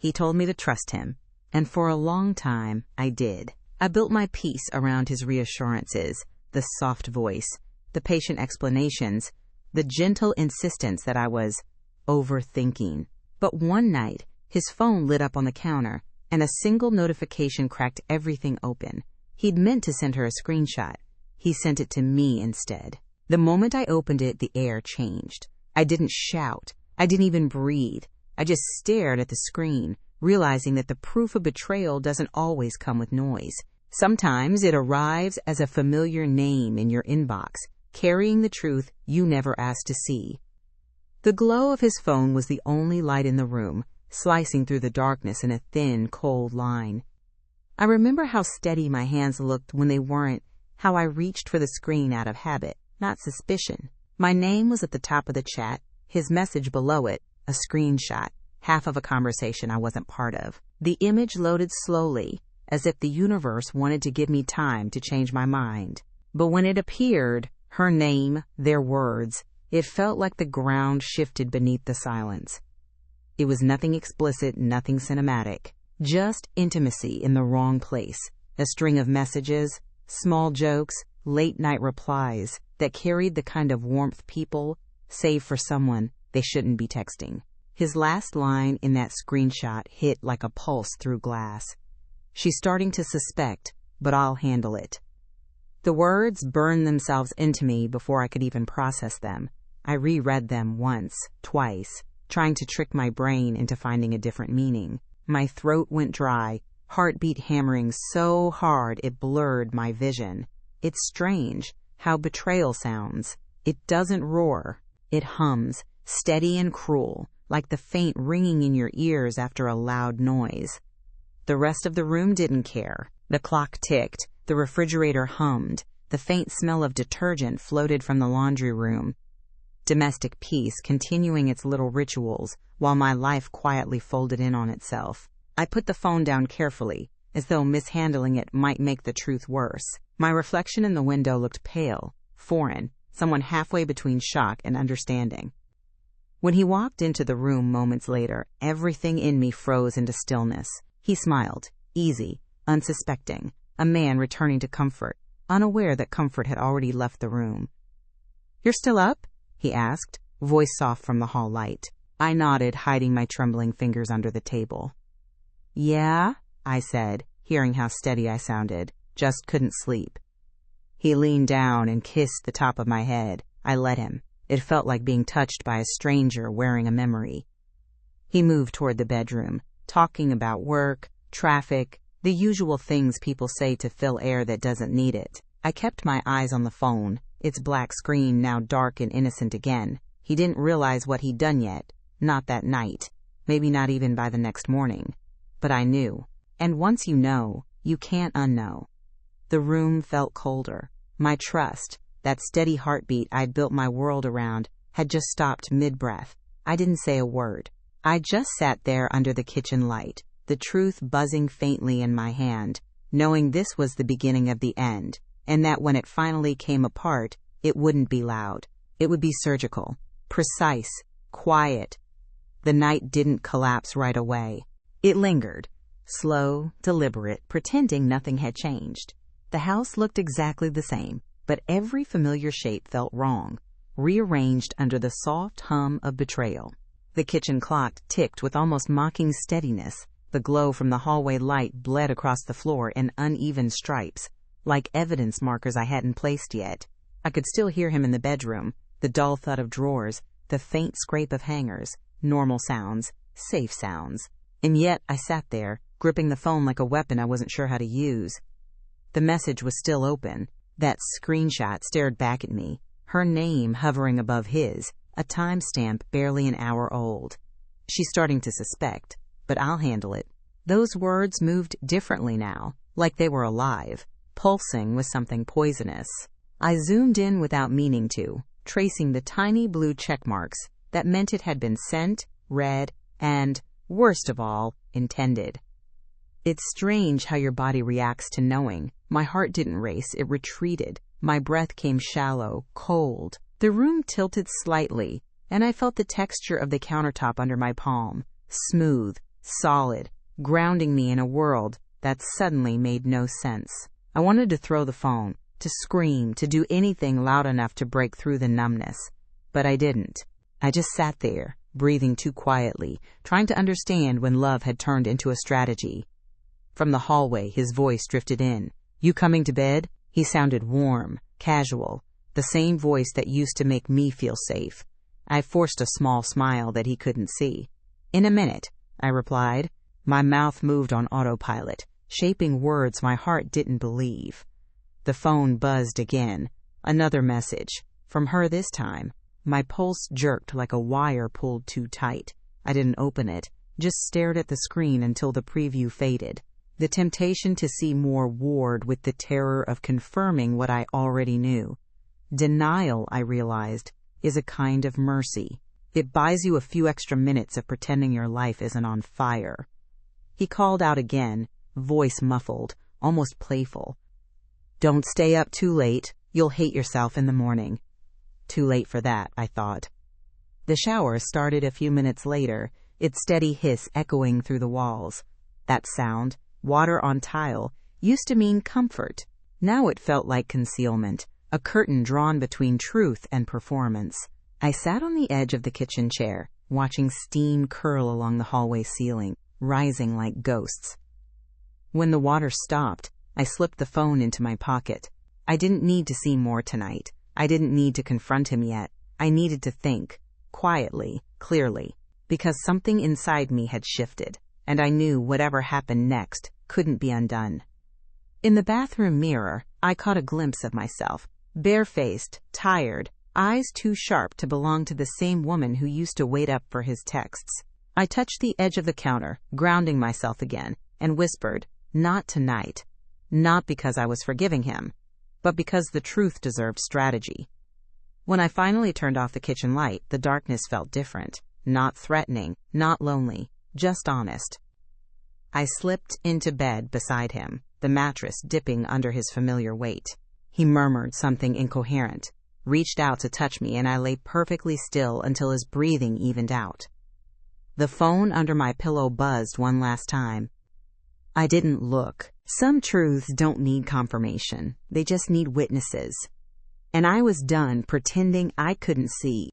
He told me to trust him, and for a long time, I did. I built my peace around his reassurances, the soft voice, the patient explanations, the gentle insistence that I was overthinking. But one night, his phone lit up on the counter, and a single notification cracked everything open. He'd meant to send her a screenshot. He sent it to me instead. The moment I opened it, the air changed. I didn't shout. I didn't even breathe. I just stared at the screen, realizing that the proof of betrayal doesn't always come with noise. Sometimes it arrives as a familiar name in your inbox, carrying the truth you never asked to see. The glow of his phone was the only light in the room, slicing through the darkness in a thin, cold line. I remember how steady my hands looked when they weren't, how I reached for the screen out of habit, not suspicion. My name was at the top of the chat, his message below it, a screenshot, half of a conversation I wasn't part of. The image loaded slowly, as if the universe wanted to give me time to change my mind. But when it appeared, her name, their words, it felt like the ground shifted beneath the silence. It was nothing explicit, nothing cinematic, just intimacy in the wrong place, a string of messages, small jokes, late-night replies that carried the kind of warmth people save for someone they shouldn't be texting. His last line in that screenshot hit like a pulse through glass. "She's starting to suspect, but I'll handle it." The words burned themselves into me before I could even process them. I reread them once, twice, trying to trick my brain into finding a different meaning. My throat went dry, heartbeat hammering so hard it blurred my vision. It's strange how betrayal sounds. It doesn't roar. It hums, steady and cruel, like the faint ringing in your ears after a loud noise. The rest of the room didn't care. The clock ticked, the refrigerator hummed, the faint smell of detergent floated from the laundry room. Domestic peace continuing its little rituals while my life quietly folded in on itself. I put the phone down carefully, as though mishandling it might make the truth worse. My reflection in the window looked pale, foreign, someone halfway between shock and understanding. When he walked into the room moments later, everything in me froze into stillness. He smiled, easy, unsuspecting, a man returning to comfort, unaware that comfort had already left the room. "You're still up?" he asked, voice soft from the hall light. I nodded, hiding my trembling fingers under the table. "Yeah," I said, hearing how steady I sounded, just couldn't sleep. He leaned down and kissed the top of my head. I let him. It felt like being touched by a stranger wearing a memory. He moved toward the bedroom, talking about work, traffic, the usual things people say to fill air that doesn't need it. I kept my eyes on the phone, its black screen now dark and innocent again. He didn't realize what he'd done yet, not that night, maybe not even by the next morning. But I knew, and once you know, you can't unknow. The room felt colder. My trust, that steady heartbeat I'd built my world around, had just stopped mid-breath. I didn't say a word. I just sat there under the kitchen light, the truth buzzing faintly in my hand, knowing this was the beginning of the end, and that when it finally came apart, it wouldn't be loud. It would be surgical, precise, quiet. The night didn't collapse right away. It lingered, slow, deliberate, pretending nothing had changed. The house looked exactly the same, but every familiar shape felt wrong, rearranged under the soft hum of betrayal. The kitchen clock ticked with almost mocking steadiness. The glow from the hallway light bled across the floor in uneven stripes, like evidence markers I hadn't placed yet. I could still hear him in the bedroom, the dull thud of drawers, the faint scrape of hangers, normal sounds, safe sounds. And yet I sat there, gripping the phone like a weapon I wasn't sure how to use. The message was still open. That screenshot stared back at me, her name hovering above his, a timestamp barely an hour old. She's starting to suspect, but I'll handle it. Those words moved differently now, like they were alive, pulsing with something poisonous. I zoomed in without meaning to, tracing the tiny blue check marks that meant it had been sent, read, and, worst of all, intended. It's strange how your body reacts to knowing. My heart didn't race, it retreated. My breath came shallow, cold. The room tilted slightly, and I felt the texture of the countertop under my palm, smooth, solid, grounding me in a world that suddenly made no sense. I wanted to throw the phone, to scream, to do anything loud enough to break through the numbness. But I didn't. I just sat there, breathing too quietly, trying to understand when love had turned into a strategy. From the hallway, his voice drifted in. "You coming to bed?" He sounded warm, casual, the same voice that used to make me feel safe. I forced a small smile that he couldn't see. "In a minute," I replied. My mouth moved on autopilot, shaping words my heart didn't believe. The phone buzzed again. Another message. From her this time. My pulse jerked like a wire pulled too tight. I didn't open it, just stared at the screen until the preview faded. The temptation to see more warred with the terror of confirming what I already knew. Denial, I realized, is a kind of mercy. It buys you a few extra minutes of pretending your life isn't on fire. He called out again, voice muffled, almost playful. "Don't stay up too late. You'll hate yourself in the morning." Too late for that, I thought. The shower started a few minutes later, its steady hiss echoing through the walls. That sound, water on tile, used to mean comfort. Now it felt like concealment, a curtain drawn between truth and performance. I sat on the edge of the kitchen chair, watching steam curl along the hallway ceiling, rising like ghosts. When the water stopped, I slipped the phone into my pocket. I didn't need to see more tonight. I didn't need to confront him yet. I needed to think, quietly, clearly, because something inside me had shifted, and I knew whatever happened next couldn't be undone. In the bathroom mirror, I caught a glimpse of myself, barefaced, tired, eyes too sharp to belong to the same woman who used to wait up for his texts. I touched the edge of the counter, grounding myself again, and whispered, "Not tonight." Not because I was forgiving him, but because the truth deserved strategy. When I finally turned off the kitchen light, the darkness felt different. Not threatening, not lonely, just honest. I slipped into bed beside him, the mattress dipping under his familiar weight. He murmured something incoherent, reached out to touch me, and I lay perfectly still until his breathing evened out. The phone under my pillow buzzed one last time. I didn't look. Some truths don't need confirmation. They just need witnesses. And I was done pretending I couldn't see.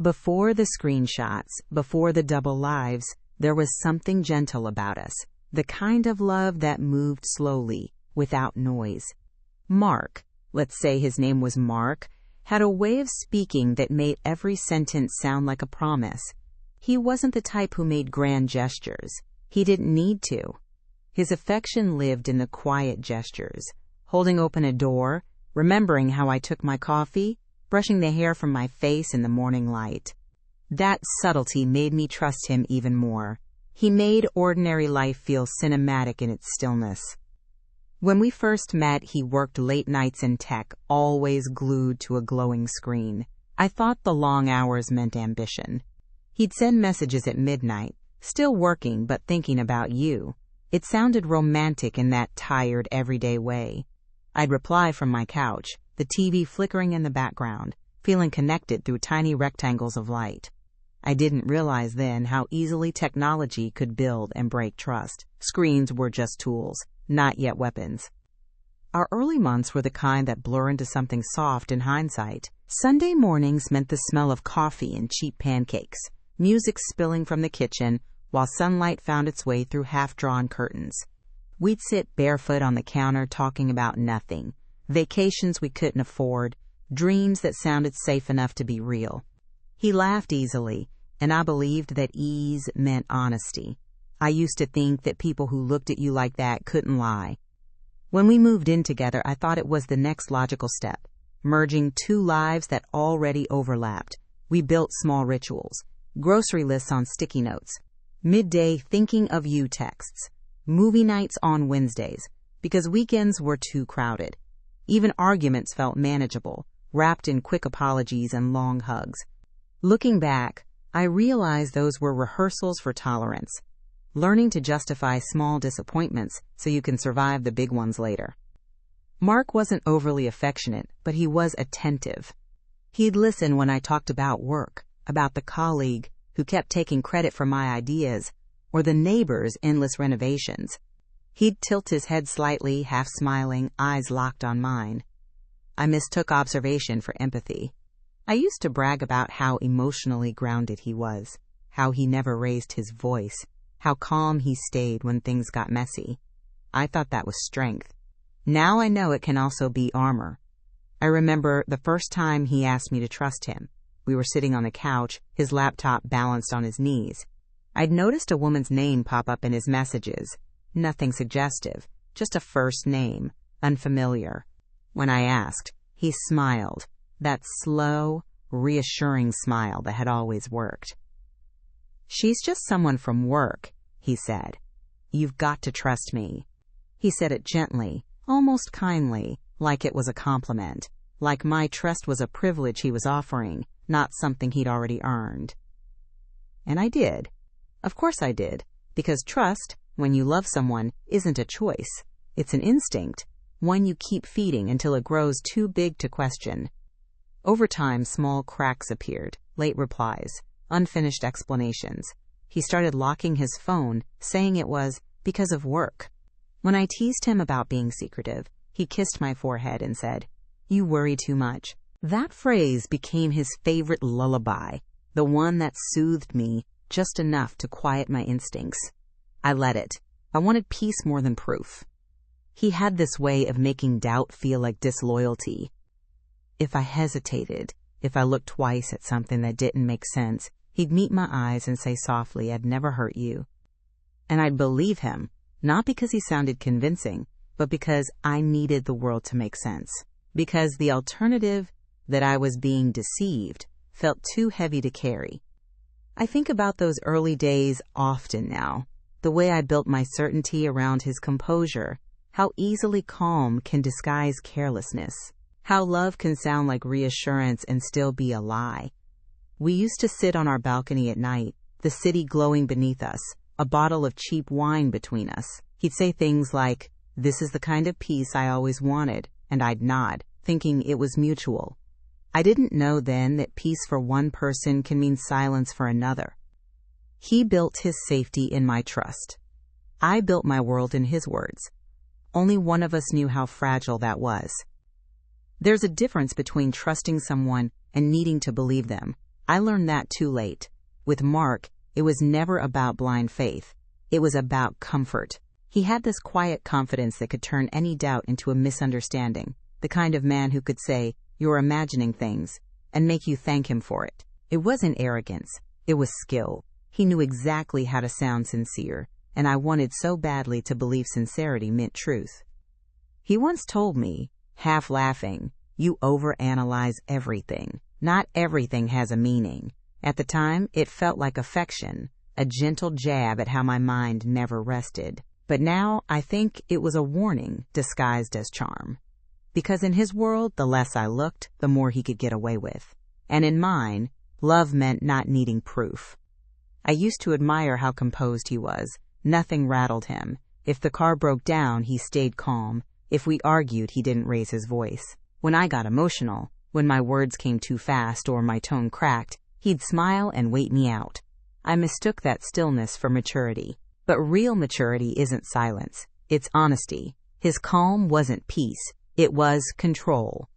Before the screenshots, before the double lives, there was something gentle about us. The kind of love that moved slowly, without noise. Mark, let's say his name was Mark, had a way of speaking that made every sentence sound like a promise. He wasn't the type who made grand gestures. He didn't need to. His affection lived in the quiet gestures, holding open a door, remembering how I took my coffee, brushing the hair from my face in the morning light. That subtlety made me trust him even more. He made ordinary life feel cinematic in its stillness. When we first met, he worked late nights in tech, always glued to a glowing screen. I thought the long hours meant ambition. He'd send messages at midnight, still working but thinking about you. It sounded romantic in that tired, everyday way. I'd reply from my couch, the TV flickering in the background, feeling connected through tiny rectangles of light. I didn't realize then how easily technology could build and break trust. Screens were just tools, not yet weapons. Our early months were the kind that blur into something soft in hindsight. Sunday mornings meant the smell of coffee and cheap pancakes, music spilling from the kitchen, while sunlight found its way through half-drawn curtains. We'd sit barefoot on the counter talking about nothing, vacations we couldn't afford, dreams that sounded safe enough to be real. He laughed easily, and I believed that ease meant honesty. I used to think that people who looked at you like that couldn't lie. When we moved in together, I thought it was the next logical step, merging two lives that already overlapped. We built small rituals, grocery lists on sticky notes, midday thinking of you texts, movie nights on Wednesdays, because weekends were too crowded. Even arguments felt manageable, wrapped in quick apologies and long hugs. Looking back, I realized those were rehearsals for tolerance, learning to justify small disappointments so you can survive the big ones later. Mark wasn't overly affectionate, but he was attentive. He'd listen when I talked about work, about the colleague who kept taking credit for my ideas, or the neighbor's endless renovations. He'd tilt his head slightly, half smiling, eyes locked on mine. I mistook observation for empathy. I used to brag about how emotionally grounded he was, how he never raised his voice, how calm he stayed when things got messy. I thought that was strength. Now I know it can also be armor. I remember the first time he asked me to trust him. We were sitting on the couch, his laptop balanced on his knees. I'd noticed a woman's name pop up in his messages. Nothing suggestive, just a first name, unfamiliar. When I asked, he smiled, that slow, reassuring smile that had always worked. "She's just someone from work," he said. "You've got to trust me." He said it gently, almost kindly, like it was a compliment, like my trust was a privilege he was offering, not something he'd already earned. And I did. Of course I did, because trust, when you love someone, isn't a choice. It's an instinct, one you keep feeding until it grows too big to question. Over time, small cracks appeared, late replies, unfinished explanations. He started locking his phone, saying it was because of work. When I teased him about being secretive, he kissed my forehead and said, "You worry too much." That phrase became his favorite lullaby, the one that soothed me just enough to quiet my instincts. I let it. I wanted peace more than proof. He had this way of making doubt feel like disloyalty. If I hesitated, if I looked twice at something that didn't make sense, he'd meet my eyes and say softly, "I'd never hurt you." And I'd believe him, not because he sounded convincing, but because I needed the world to make sense. Because the alternative, that I was being deceived, felt too heavy to carry. I think about those early days often now, the way I built my certainty around his composure, how easily calm can disguise carelessness, how love can sound like reassurance and still be a lie. We used to sit on our balcony at night, the city glowing beneath us, a bottle of cheap wine between us. He'd say things like, "This is the kind of peace I always wanted," and I'd nod, thinking it was mutual. I didn't know then that peace for one person can mean silence for another. He built his safety in my trust. I built my world in his words. Only one of us knew how fragile that was. There's a difference between trusting someone and needing to believe them. I learned that too late. With Mark, it was never about blind faith. It was about comfort. He had this quiet confidence that could turn any doubt into a misunderstanding, the kind of man who could say, "You're imagining things," and make you thank him for it. It wasn't arrogance. It was skill. He knew exactly how to sound sincere, and I wanted so badly to believe sincerity meant truth. He once told me, half laughing, "You overanalyze everything. Not everything has a meaning." At the time, it felt like affection, a gentle jab at how my mind never rested. But now I think it was a warning disguised as charm. Because in his world, the less I looked, the more he could get away with. And in mine, love meant not needing proof. I used to admire how composed he was. Nothing rattled him. If the car broke down, he stayed calm. If we argued, he didn't raise his voice. When I got emotional, when my words came too fast or my tone cracked, he'd smile and wait me out. I mistook that stillness for maturity. But real maturity isn't silence. It's honesty. His calm wasn't peace. It was control.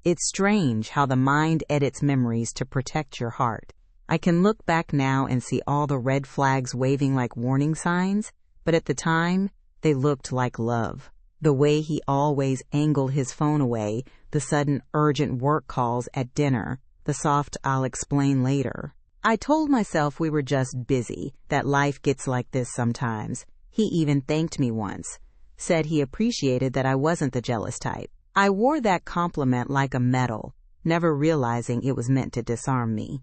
It's strange how the mind edits memories to protect your heart. I can look back now and see all the red flags waving like warning signs, but at the time, they looked like love. The way he always angled his phone away, the sudden urgent work calls at dinner, the soft "I'll explain later." I told myself we were just busy, that life gets like this sometimes. He even thanked me once, said he appreciated that I wasn't the jealous type. I wore that compliment like a medal, never realizing it was meant to disarm me.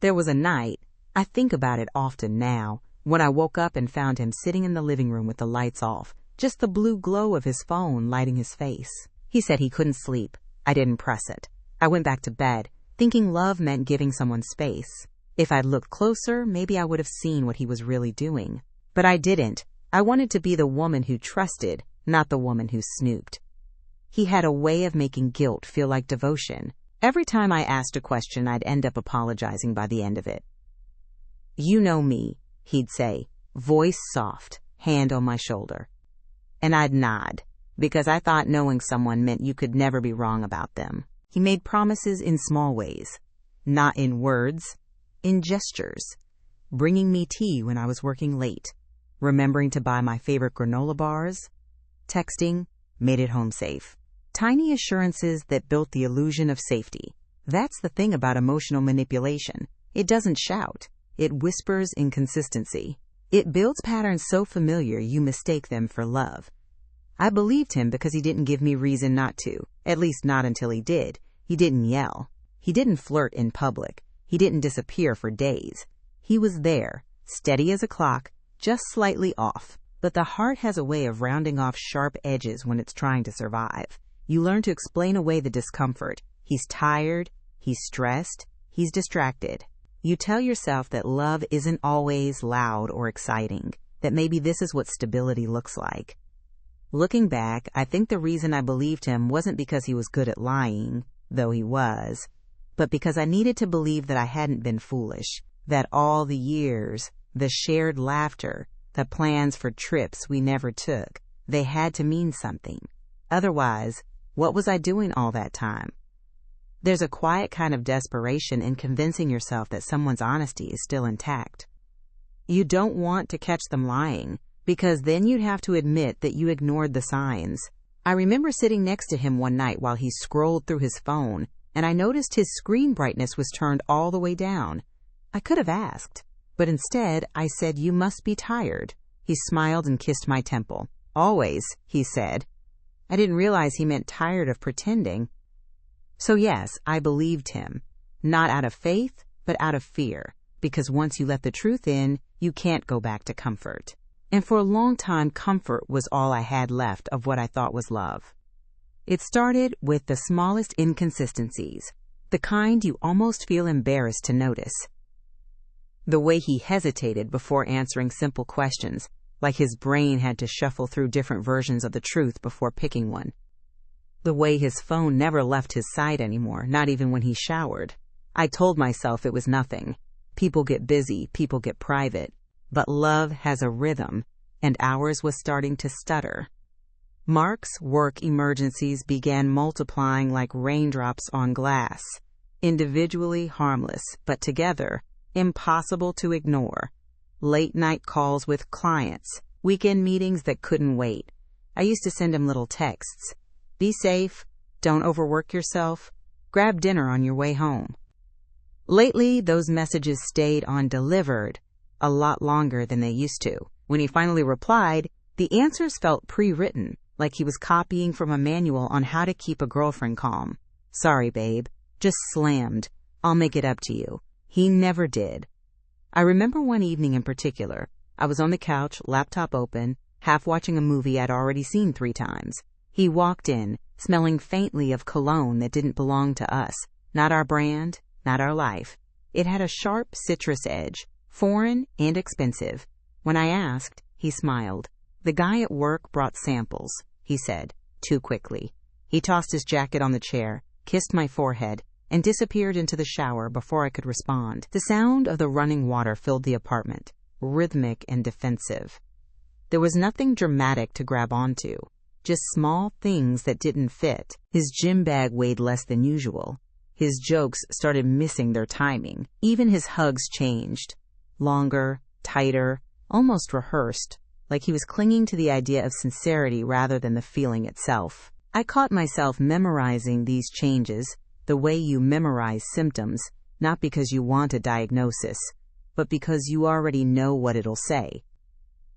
There was a night, I think about it often now, when I woke up and found him sitting in the living room with the lights off, just the blue glow of his phone lighting his face. He said he couldn't sleep. I didn't press it. I went back to bed, thinking love meant giving someone space. If I'd looked closer, maybe I would have seen what he was really doing. But I didn't. I wanted to be the woman who trusted, not the woman who snooped. He had a way of making guilt feel like devotion. Every time I asked a question, I'd end up apologizing by the end of it. "You know me," he'd say, voice soft, hand on my shoulder. And I'd nod, because I thought knowing someone meant you could never be wrong about them. He made promises in small ways, not in words, in gestures. Bringing me tea when I was working late, remembering to buy my favorite granola bars, texting, made it home safe. Tiny assurances that built the illusion of safety. That's the thing about emotional manipulation. It doesn't shout. It whispers inconsistency. It builds patterns so familiar you mistake them for love. I believed him because he didn't give me reason not to, at least not until he did. He didn't yell. He didn't flirt in public. He didn't disappear for days. He was there, steady as a clock, just slightly off. But the heart has a way of rounding off sharp edges when it's trying to survive. You learn to explain away the discomfort. He's tired, he's stressed, he's distracted. You tell yourself that love isn't always loud or exciting, that maybe this is what stability looks like. Looking back, I think the reason I believed him wasn't because he was good at lying, though he was, but because I needed to believe that I hadn't been foolish, that all the years, the shared laughter, the plans for trips we never took, they had to mean something. Otherwise, what was I doing all that time? There's a quiet kind of desperation in convincing yourself that someone's honesty is still intact. You don't want to catch them lying, because then you'd have to admit that you ignored the signs. I remember sitting next to him one night while he scrolled through his phone, and I noticed his screen brightness was turned all the way down. I could have asked, but instead I said, "You must be tired." He smiled and kissed my temple. "Always," he said. I didn't realize he meant tired of pretending. So yes, I believed him, not out of faith, but out of fear, because once you let the truth in, you can't go back to comfort. And for a long time, comfort was all I had left of what I thought was love. It started with the smallest inconsistencies, the kind you almost feel embarrassed to notice. The way he hesitated before answering simple questions, like his brain had to shuffle through different versions of the truth before picking one. The way his phone never left his side anymore, not even when he showered. I told myself it was nothing. People get busy, people get private. But love has a rhythm, and ours was starting to stutter. Mark's work emergencies began multiplying like raindrops on glass, individually harmless, but together, impossible to ignore. Late-night calls with clients, weekend meetings that couldn't wait. I used to send him little texts. "Be safe, don't overwork yourself, grab dinner on your way home." Lately, those messages stayed on delivered a lot longer than they used to. When he finally replied, the answers felt pre-written, like he was copying from a manual on how to keep a girlfriend calm. "Sorry, babe, just slammed. I'll make it up to you." He never did. I remember one evening in particular. I was on the couch, laptop open, half watching a movie I'd already seen 3 times. He walked in, smelling faintly of cologne that didn't belong to us. Not our brand, not our life. It had a sharp citrus edge, foreign and expensive. When I asked, he smiled. "The guy at work brought samples," he said, too quickly. He tossed his jacket on the chair, kissed my forehead, and disappeared into the shower before I could respond. The sound of the running water filled the apartment, rhythmic and defensive. There was nothing dramatic to grab onto, just small things that didn't fit. His gym bag weighed less than usual. His jokes started missing their timing. Even his hugs changed. Longer, tighter, almost rehearsed, like he was clinging to the idea of sincerity rather than the feeling itself. I caught myself memorizing these changes, the way you memorize symptoms, not because you want a diagnosis, but because you already know what it'll say.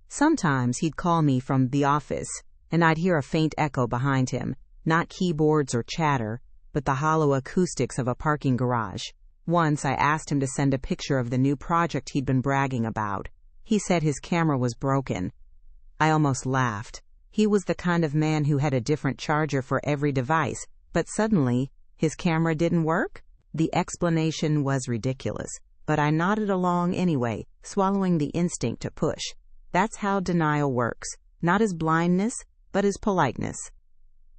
Sometimes he'd call me from the office, and I'd hear a faint echo behind him, not keyboards or chatter, but the hollow acoustics of a parking garage. Once I asked him to send a picture of the new project he'd been bragging about. He said his camera was broken. I almost laughed. He was the kind of man who had a different charger for every device, but suddenly, his camera didn't work? The explanation was ridiculous, but I nodded along anyway, swallowing the instinct to push. That's how denial works, not as blindness, but as politeness.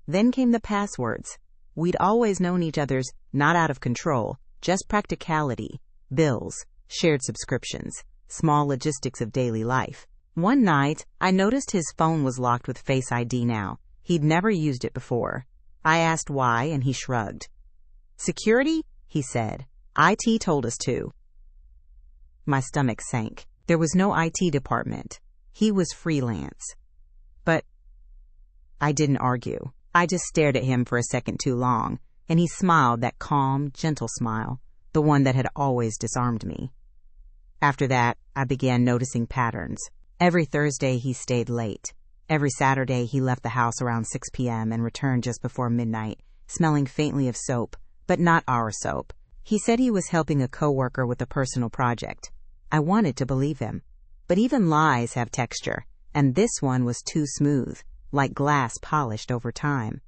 Then came the passwords. We'd always known each other's not out of control, just practicality, bills, shared subscriptions, small logistics of daily life. One night, I noticed his phone was locked with Face ID now. He'd never used it before. I asked why, and he shrugged. "Security?" he said. "IT told us to." My stomach sank. There was no IT department. He was freelance. But I didn't argue. I just stared at him for a second too long, and he smiled, that calm, gentle smile, the one that had always disarmed me. After that, I began noticing patterns. Every Thursday he stayed late. Every Saturday he left the house around 6 p.m. and returned just before midnight, smelling faintly of soap, but not our soap. He said he was helping a coworker with a personal project. I wanted to believe him. But even lies have texture, and this one was too smooth, like glass polished over time.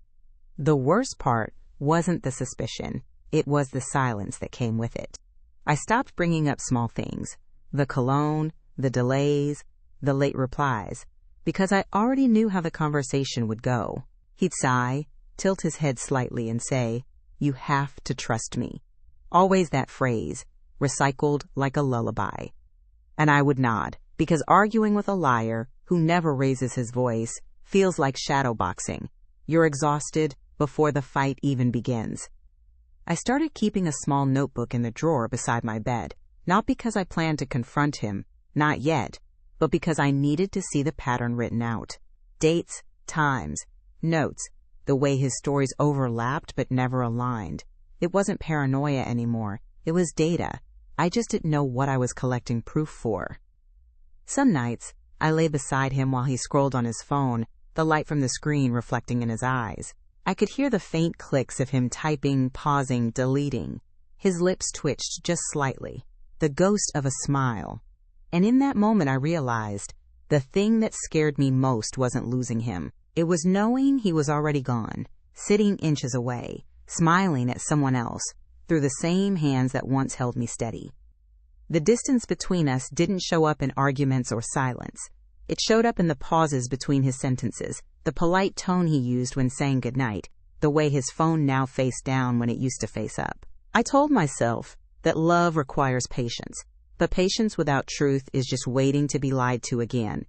The worst part wasn't the suspicion. It was the silence that came with it. I stopped bringing up small things, the cologne, the delays, the late replies, because I already knew how the conversation would go. He'd sigh, tilt his head slightly, and say, "You have to trust me." Always that phrase, recycled like a lullaby. And I would nod, because arguing with a liar who never raises his voice feels like shadowboxing. You're exhausted before the fight even begins. I started keeping a small notebook in the drawer beside my bed, not because I planned to confront him, not yet, but because I needed to see the pattern written out. Dates, times, notes, the way his stories overlapped but never aligned. It wasn't paranoia anymore. It was data. I just didn't know what I was collecting proof for. Some nights, I lay beside him while he scrolled on his phone, the light from the screen reflecting in his eyes. I could hear the faint clicks of him typing, pausing, deleting. His lips twitched just slightly, the ghost of a smile. And in that moment I realized the thing that scared me most wasn't losing him. It was knowing he was already gone, sitting inches away, smiling at someone else, through the same hands that once held me steady. The distance between us didn't show up in arguments or silence. It showed up in the pauses between his sentences, the polite tone he used when saying goodnight, the way his phone now faced down when it used to face up. I told myself that love requires patience, but patience without truth is just waiting to be lied to again.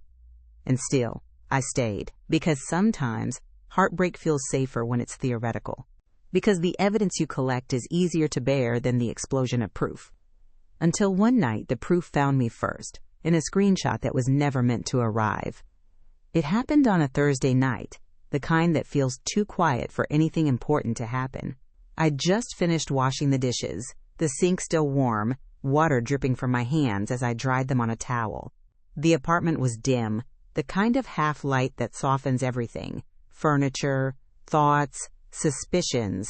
And still, I stayed, because sometimes heartbreak feels safer when it's theoretical, because the evidence you collect is easier to bear than the explosion of proof. Until one night, the proof found me first, in a screenshot that was never meant to arrive. It happened on a Thursday night, the kind that feels too quiet for anything important to happen. I'd just finished washing the dishes, the sink still warm, water dripping from my hands as I dried them on a towel. The apartment was dim, the kind of half-light that softens everything. Furniture, thoughts, suspicions.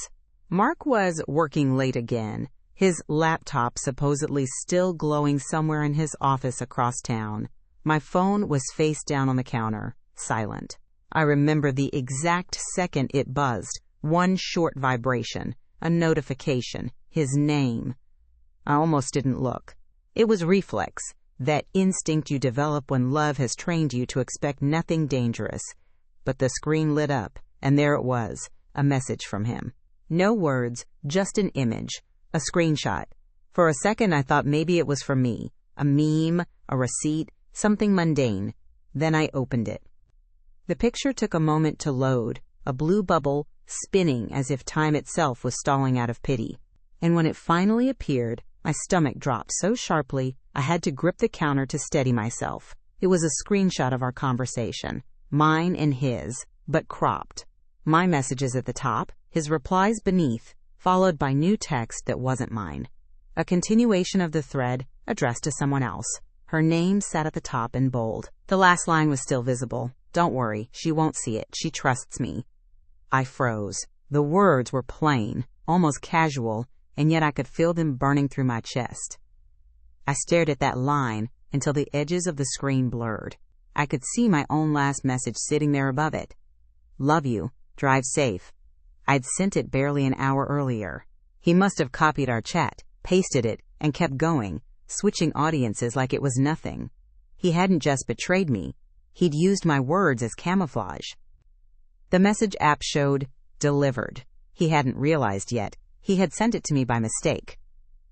Mark was working late again, his laptop supposedly still glowing somewhere in his office across town. My phone was face down on the counter, silent. I remember the exact second it buzzed, one short vibration, a notification, his name. I almost didn't look. It was reflex, that instinct you develop when love has trained you to expect nothing dangerous. But the screen lit up, and there it was, a message from him. No words, just an image, a screenshot. For a second I thought maybe it was for me, a meme, a receipt, something mundane. Then I opened it. The picture took a moment to load, a blue bubble spinning as if time itself was stalling out of pity. And when it finally appeared, my stomach dropped so sharply I had to grip the counter to steady myself. It was a screenshot of our conversation, mine and his, but cropped. My messages at the top, his replies beneath, followed by new text that wasn't mine. A continuation of the thread addressed to someone else. Her name sat at the top in bold. The last line was still visible. "Don't worry, she won't see it. She trusts me." I froze. The words were plain, almost casual, and yet I could feel them burning through my chest. I stared at that line until the edges of the screen blurred. I could see my own last message sitting there above it. "Love you. Drive safe." I'd sent it barely an hour earlier. He must have copied our chat, pasted it, and kept going, switching audiences like it was nothing. He hadn't just betrayed me. He'd used my words as camouflage. The message app showed delivered. He hadn't realized yet. He had sent it to me by mistake.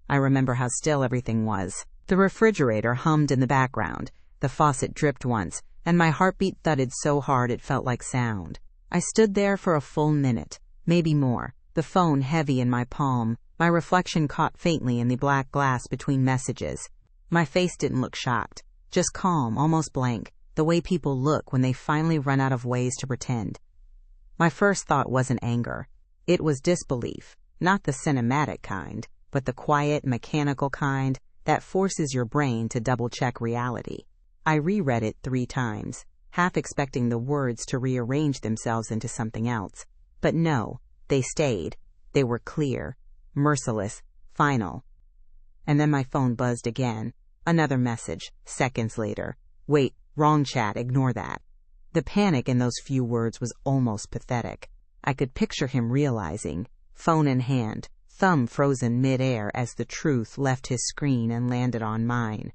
I remember how still everything was. The refrigerator hummed in the background. The faucet dripped once, and my heartbeat thudded so hard it felt like sound. I stood there for a full minute, maybe more, the phone heavy in my palm, my reflection caught faintly in the black glass between messages. My face didn't look shocked, just calm, almost blank, the way people look when they finally run out of ways to pretend. My first thought wasn't anger. It was disbelief, not the cinematic kind, but the quiet, mechanical kind that forces your brain to double-check reality. I reread it 3 times, half expecting the words to rearrange themselves into something else. But no, they stayed. They were clear, merciless, final. And then my phone buzzed again. Another message, seconds later. Wait, wrong chat, ignore that. The panic in those few words was almost pathetic. I could picture him realizing, phone in hand, thumb frozen mid-air as the truth left his screen and landed on mine.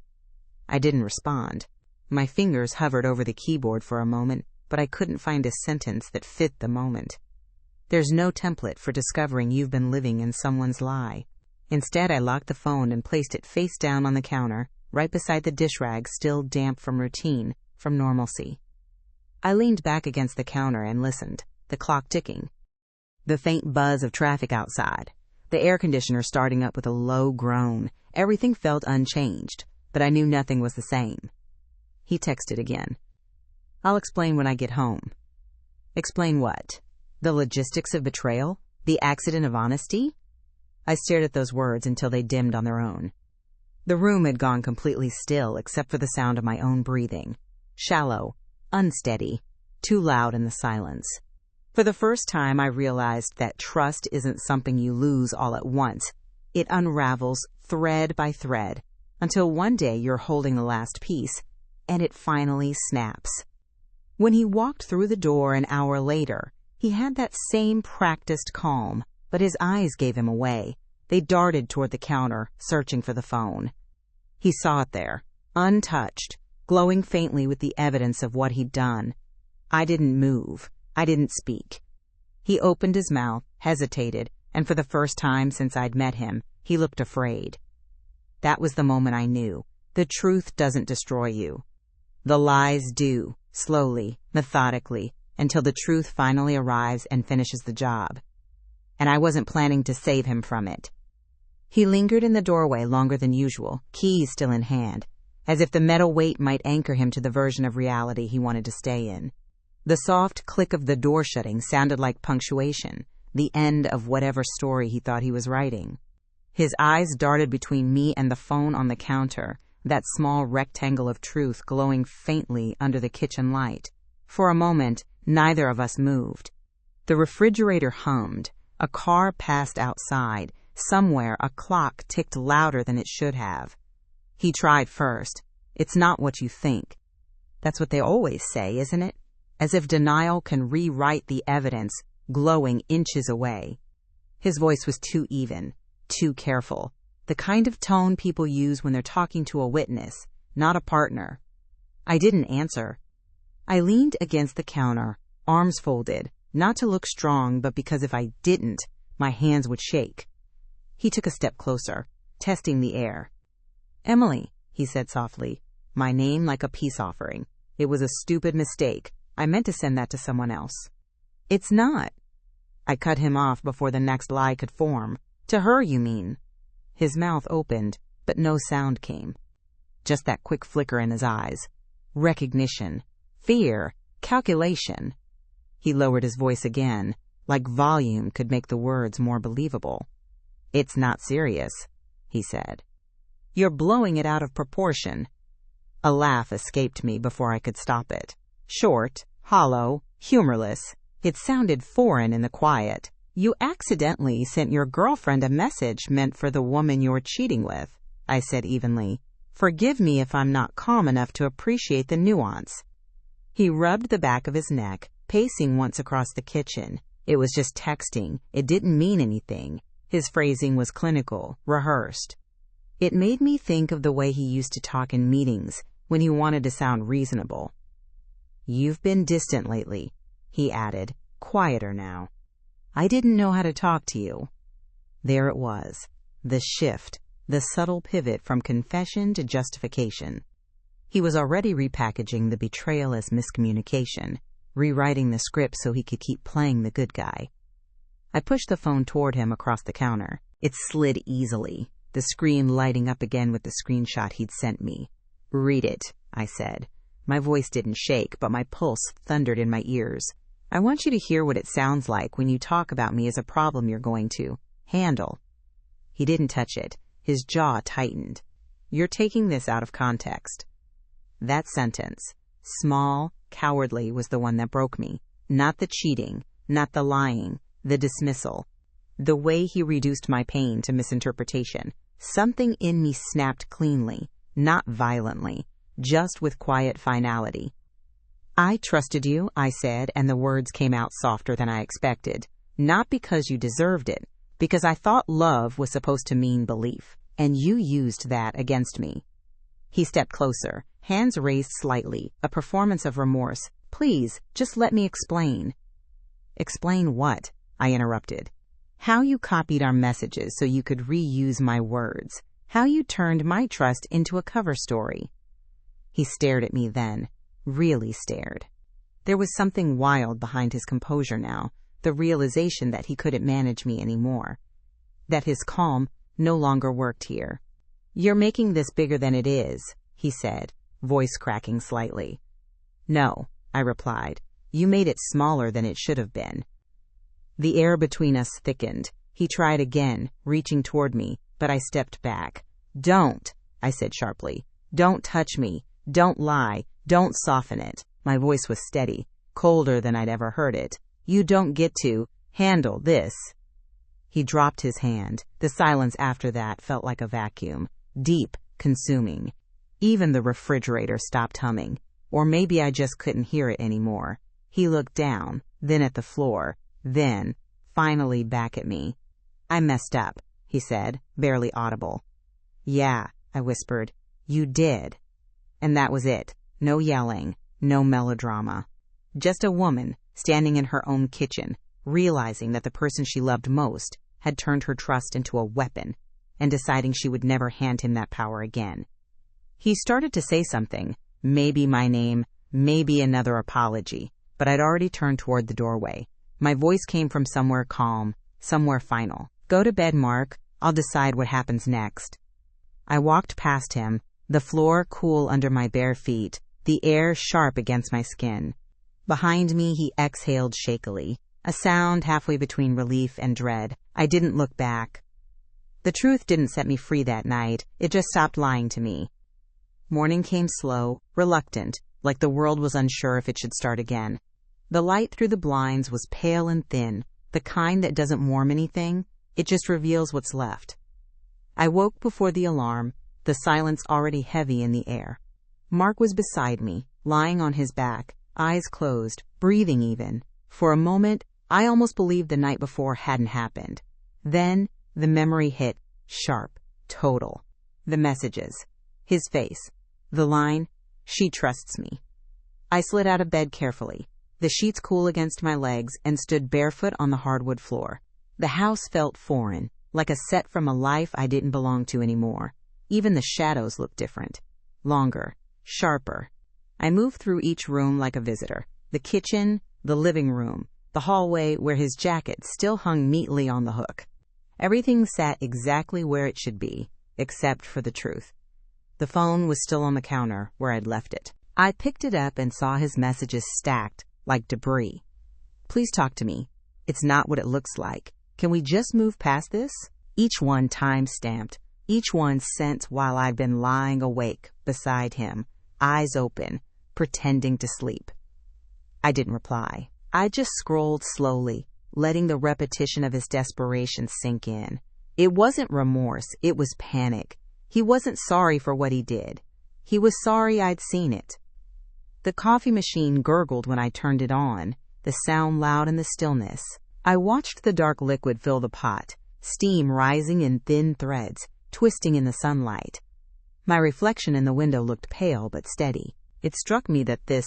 I didn't respond. My fingers hovered over the keyboard for a moment, but I couldn't find a sentence that fit the moment. There's no template for discovering you've been living in someone's lie. Instead, I locked the phone and placed it face down on the counter, right beside the dish rag still damp from routine, from normalcy. I leaned back against the counter and listened, the clock ticking. The faint buzz of traffic outside, the air conditioner starting up with a low groan. Everything felt unchanged, but I knew nothing was the same. He texted again. I'll explain when I get home. Explain what? The logistics of betrayal? The accident of honesty? I stared at those words until they dimmed on their own. The room had gone completely still except for the sound of my own breathing. Shallow, unsteady, too loud in the silence. For the first time, I realized that trust isn't something you lose all at once. It unravels thread by thread until one day you're holding the last piece, and it finally snaps. When he walked through the door an hour later, he had that same practiced calm, but his eyes gave him away. They darted toward the counter, searching for the phone. He saw it there, untouched, glowing faintly with the evidence of what he'd done. I didn't move. I didn't speak. He opened his mouth, hesitated, and for the first time since I'd met him, he looked afraid. That was the moment I knew. The truth doesn't destroy you. The lies do, slowly, methodically, until the truth finally arrives and finishes the job. And I wasn't planning to save him from it. He lingered in the doorway longer than usual, keys still in hand, as if the metal weight might anchor him to the version of reality he wanted to stay in. The soft click of the door shutting sounded like punctuation, the end of whatever story he thought he was writing. His eyes darted between me and the phone on the counter, that small rectangle of truth glowing faintly under the kitchen light. For a moment, neither of us moved. The refrigerator hummed. A car passed outside. Somewhere, a clock ticked louder than it should have. He tried first. It's not what you think. That's what they always say, isn't it? As if denial can rewrite the evidence, glowing inches away. His voice was too even, too careful. The kind of tone people use when they're talking to a witness, not a partner. I didn't answer. I leaned against the counter, arms folded, not to look strong, but because if I didn't, my hands would shake. He took a step closer, testing the air. Emily, he said softly, my name like a peace offering. It was a stupid mistake. I meant to send that to someone else. It's not. I cut him off before the next lie could form. To her, you mean? His mouth opened, but no sound came. Just that quick flicker in his eyes. Recognition. Fear. Calculation. He lowered his voice again, like volume could make the words more believable. It's not serious, he said. You're blowing it out of proportion. A laugh escaped me before I could stop it. Short, hollow, humorless. It sounded foreign in the quiet. You accidentally sent your girlfriend a message meant for the woman you're cheating with, I said evenly. Forgive me if I'm not calm enough to appreciate the nuance. He rubbed the back of his neck, pacing once across the kitchen. It was just texting. It didn't mean anything. His phrasing was clinical, rehearsed. It made me think of the way he used to talk in meetings when he wanted to sound reasonable. You've been distant lately, he added, quieter now. I didn't know how to talk to you. There it was, the shift, the subtle pivot from confession to justification. He was already repackaging the betrayal as miscommunication, rewriting the script so he could keep playing the good guy. I pushed the phone toward him across the counter. It slid easily, the screen lighting up again with the screenshot he'd sent me. "Read it," I said. My voice didn't shake, but my pulse thundered in my ears. "I want you to hear what it sounds like when you talk about me as a problem you're going to handle." He didn't touch it. His jaw tightened. "You're taking this out of context." That sentence, small, cowardly, was the one that broke me. Not the cheating, not the lying, the dismissal. The way he reduced my pain to misinterpretation. Something in me snapped cleanly, not violently, just with quiet finality. "I trusted you," I said, and the words came out softer than I expected. "Not because you deserved it, because I thought love was supposed to mean belief, and you used that against me." He stepped closer, hands raised slightly, a performance of remorse. "Please, just let me explain." "Explain what?" I interrupted. "How you copied our messages so you could reuse my words. How you turned my trust into a cover story." He stared at me then, really stared. There was something wild behind his composure now, the realization that he couldn't manage me anymore. That his calm no longer worked here. "You're making this bigger than it is," he said, voice cracking slightly. "No," I replied. "You made it smaller than it should have been." The air between us thickened. He tried again, reaching toward me, but I stepped back. "Don't," I said sharply. "Don't touch me. Don't lie. Don't soften it." My voice was steady, colder than I'd ever heard it. "You don't get to handle this." He dropped his hand. The silence after that felt like a vacuum, deep, consuming. Even the refrigerator stopped humming. Or maybe I just couldn't hear it anymore. He looked down, then at the floor, then, finally back at me. "I messed up," he said, barely audible. "Yeah," I whispered. "You did." And that was it. No yelling, no melodrama. Just a woman standing in her own kitchen, realizing that the person she loved most had turned her trust into a weapon, and deciding she would never hand him that power again. He started to say something, maybe my name, maybe another apology, but I'd already turned toward the doorway. My voice came from somewhere calm, somewhere final. "Go to bed, Mark. I'll decide what happens next." I walked past him, the floor cool under my bare feet, the air sharp against my skin. Behind me, he exhaled shakily, a sound halfway between relief and dread. I didn't look back. The truth didn't set me free that night. It just stopped lying to me. Morning came slow, reluctant, like the world was unsure if it should start again. The light through the blinds was pale and thin, the kind that doesn't warm anything, it just reveals what's left. I woke before the alarm, the silence already heavy in the air. Mark was beside me, lying on his back, eyes closed, breathing even. For a moment, I almost believed the night before hadn't happened. Then, the memory hit, sharp, total. The messages. His face. The line, "She trusts me." I slid out of bed carefully, the sheets cool against my legs, and stood barefoot on the hardwood floor. The house felt foreign, like a set from a life I didn't belong to anymore. Even the shadows looked different. Longer, sharper. I moved through each room like a visitor. The kitchen, the living room, the hallway where his jacket still hung neatly on the hook. Everything sat exactly where it should be, except for the truth. The phone was still on the counter where I'd left it. I picked it up and saw his messages stacked like debris. "Please talk to me. It's not what it looks like. Can we just move past this?" Each one time-stamped, each one sent while I'd been lying awake beside him, eyes open, pretending to sleep. I didn't reply. I just scrolled slowly, letting the repetition of his desperation sink in. It wasn't remorse, it was panic. He wasn't sorry for what he did. He was sorry I'd seen it. The coffee machine gurgled when I turned it on, the sound loud in the stillness. I watched the dark liquid fill the pot, steam rising in thin threads, twisting in the sunlight. My reflection in the window looked pale but steady. It struck me that this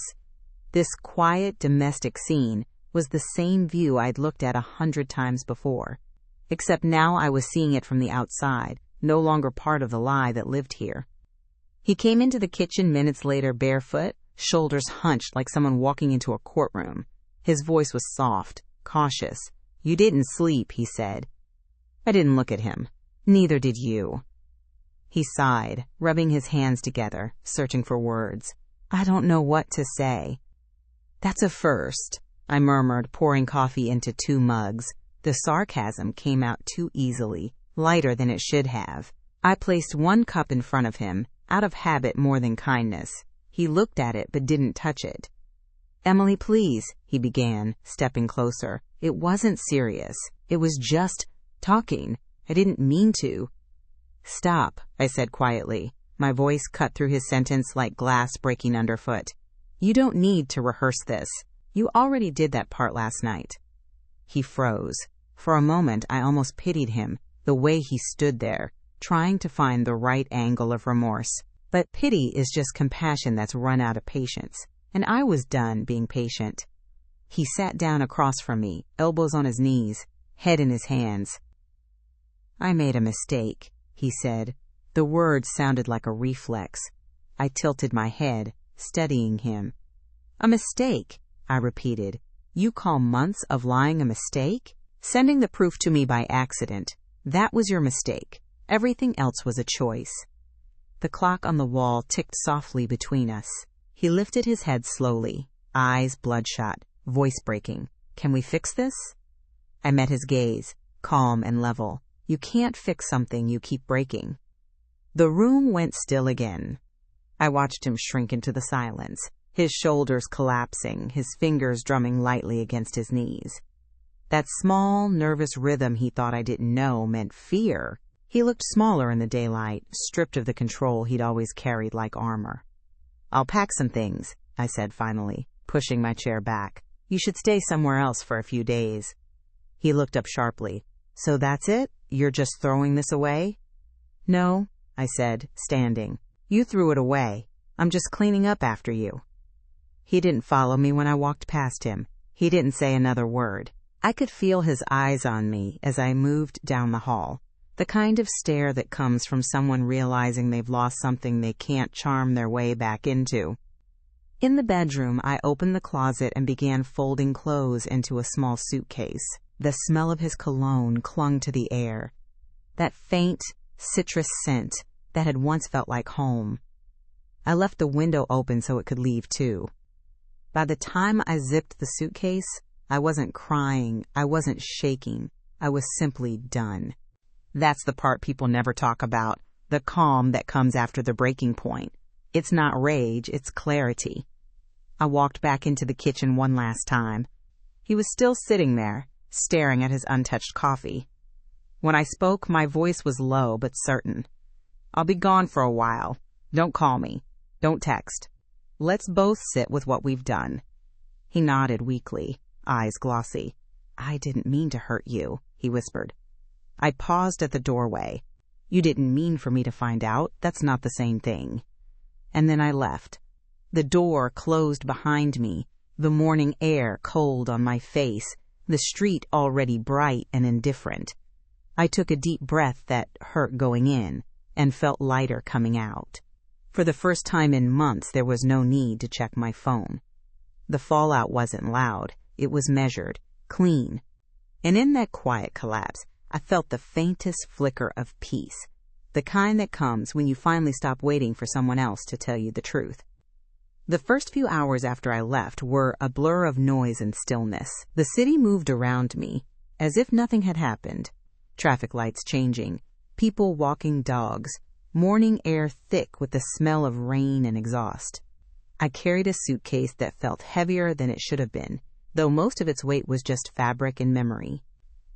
quiet domestic scene was the same view I'd looked at 100 times before. Except now I was seeing it from the outside, no longer part of the lie that lived here. He came into the kitchen minutes later barefoot, shoulders hunched like someone walking into a courtroom. His voice was soft, cautious. "You didn't sleep," he said. I didn't look at him. "Neither did you." He sighed, rubbing his hands together, searching for words. "I don't know what to say." "That's a first," I murmured, pouring coffee into 2 mugs. The sarcasm came out too easily, lighter than it should have. I placed 1 cup in front of him, out of habit more than kindness. He looked at it but didn't touch it. "Emily, please," he began, stepping closer. "It wasn't serious. It was just talking. I didn't mean to." "Stop," I said quietly. My voice cut through his sentence like glass breaking underfoot. "You don't need to rehearse this. You already did that part last night." He froze. For a moment, I almost pitied him, the way he stood there, trying to find the right angle of remorse. But pity is just compassion that's run out of patience, and I was done being patient. He sat down across from me, elbows on his knees, head in his hands. "I made a mistake," he said. The words sounded like a reflex. I tilted my head, studying him. "A mistake," I repeated. "You call months of lying a mistake? Sending the proof to me by accident. That was your mistake. Everything else was a choice." The clock on the wall ticked softly between us. He lifted his head slowly, eyes bloodshot, voice breaking. "Can we fix this?" I met his gaze, calm and level. "You can't fix something you keep breaking." The room went still again. I watched him shrink into the silence, his shoulders collapsing, his fingers drumming lightly against his knees. That small, nervous rhythm he thought I didn't know meant fear. He looked smaller in the daylight, stripped of the control he'd always carried like armor. "I'll pack some things," I said finally, pushing my chair back. "You should stay somewhere else for a few days." He looked up sharply. "So that's it? You're just throwing this away?" "No," I said, standing. "You threw it away. I'm just cleaning up after you." He didn't follow me when I walked past him. He didn't say another word. I could feel his eyes on me as I moved down the hall. The kind of stare that comes from someone realizing they've lost something they can't charm their way back into. In the bedroom, I opened the closet and began folding clothes into a small suitcase. The smell of his cologne clung to the air. That faint, citrus scent that had once felt like home. I left the window open so it could leave too. By the time I zipped the suitcase, I wasn't crying, I wasn't shaking, I was simply done. That's the part people never talk about, the calm that comes after the breaking point. It's not rage, it's clarity. I walked back into the kitchen one last time. He was still sitting there, staring at his untouched coffee. When I spoke, my voice was low but certain. "I'll be gone for a while. Don't call me. Don't text. Let's both sit with what we've done." He nodded weakly, eyes glossy. "I didn't mean to hurt you," he whispered. I paused at the doorway. "You didn't mean for me to find out. That's not the same thing." And then I left. The door closed behind me, the morning air cold on my face, the street already bright and indifferent. I took a deep breath that hurt going in and felt lighter coming out. For the first time in months, there was no need to check my phone. The fallout wasn't loud. It was measured, clean. And in that quiet collapse, I felt the faintest flicker of peace, the kind that comes when you finally stop waiting for someone else to tell you the truth. The first few hours after I left were a blur of noise and stillness. The city moved around me, as if nothing had happened. Traffic lights changing, people walking dogs, morning air thick with the smell of rain and exhaust. I carried a suitcase that felt heavier than it should have been, though most of its weight was just fabric and memory.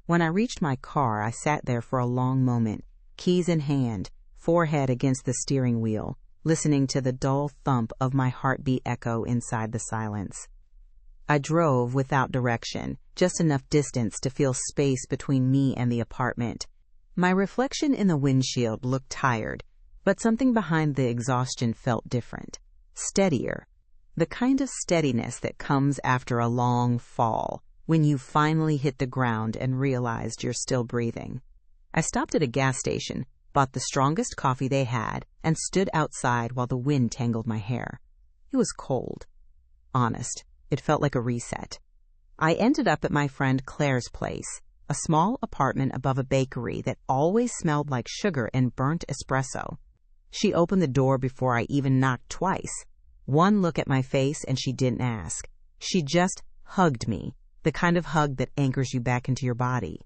When I reached my car, I sat there for a long moment, keys in hand, forehead against the steering wheel, listening to the dull thump of my heartbeat echo inside the silence. I drove without direction, just enough distance to feel space between me and the apartment. My reflection in the windshield looked tired, but something behind the exhaustion felt different, steadier, the kind of steadiness that comes after a long fall, when you finally hit the ground and realized you're still breathing. I stopped at a gas station, bought the strongest coffee they had, and stood outside while the wind tangled my hair. It was cold. Honest, it felt like a reset. I ended up at my friend Claire's place, a small apartment above a bakery that always smelled like sugar and burnt espresso. She opened the door before I even knocked twice. One look at my face and she didn't ask. She just hugged me, the kind of hug that anchors you back into your body.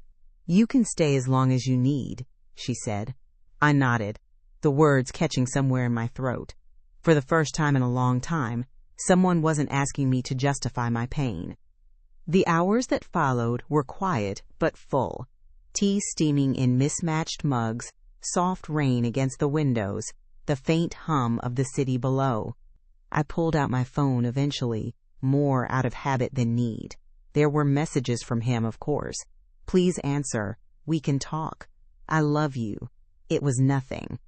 "You can stay as long as you need," she said. I nodded, the words catching somewhere in my throat. For the first time in a long time, someone wasn't asking me to justify my pain. The hours that followed were quiet but full. Tea steaming in mismatched mugs, soft rain against the windows, the faint hum of the city below. I pulled out my phone eventually, more out of habit than need. There were messages from him, of course. "Please answer. We can talk. I love you." It was nothing.